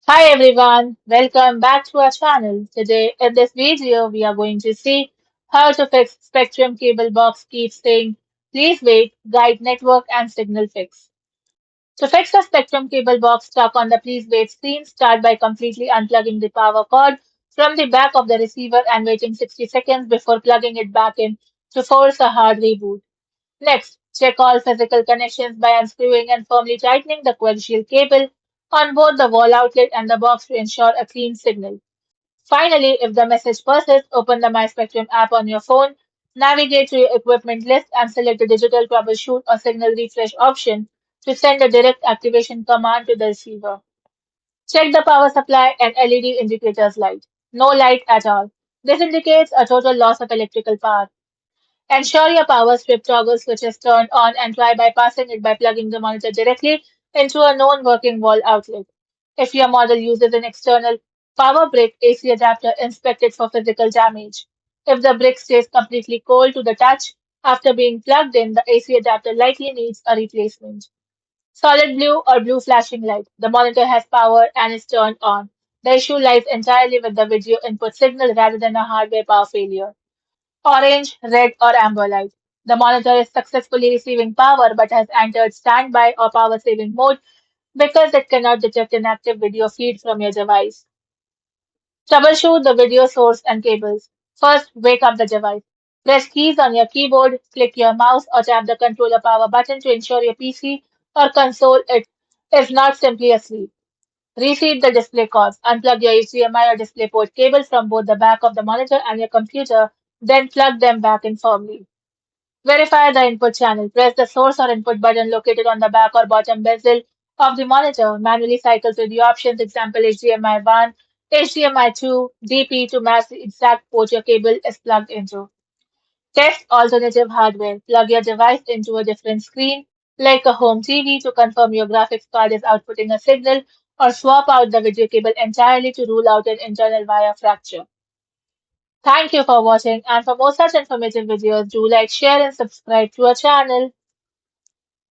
Hi everyone, welcome back to our channel. Today in this video we are going to see how to fix Spectrum cable box keeps saying please wait, guide network and signal fix. To fix the Spectrum cable box stuck on the please wait screen, start by completely unplugging the power cord from the back of the receiver and waiting 60 seconds before plugging it back in to force a hard reboot. Next, check all physical connections by unscrewing and firmly tightening the coil shield cable on both the wall outlet and the box to ensure a clean signal. Finally, if the message persists, open the MySpectrum app on your phone, navigate to your equipment list, and select the digital troubleshoot or signal refresh option to send a direct activation command to the receiver. Check the power supply and LED indicators light. No light at all. This indicates a total loss of electrical power. Ensure your power strip toggle switch is turned on and try bypassing it by plugging the monitor directly into a known working wall outlet. If your model uses an external power brick AC adapter, inspect it for physical damage. If the brick stays completely cold to the touch after being plugged in, the AC adapter likely needs a replacement. Solid blue or blue flashing light. The monitor has power and is turned on. The issue lies entirely with the video input signal rather than a hardware power failure. Orange, red, or amber light. The monitor is successfully receiving power but has entered standby or power saving mode because it cannot detect an active video feed from your device. Troubleshoot the video source and cables. First, wake up the device. Press keys on your keyboard, click your mouse, or tap the controller power button to ensure your PC or console is not simply asleep. Reseat the display cords. Unplug your HDMI or DisplayPort cable from both the back of the monitor and your computer, then plug them back in firmly. Verify the input channel. Press the source or input button located on the back or bottom bezel of the monitor. Manually cycle through the options, example HDMI 1, HDMI 2, DP to match the exact port your cable is plugged into. Test alternative hardware. Plug your device into a different screen, like a home TV, to confirm your graphics card is outputting a signal, or swap out the video cable entirely to rule out an internal wire fracture. Thank you for watching, and for more such informative videos, do like, share, and subscribe to our channel.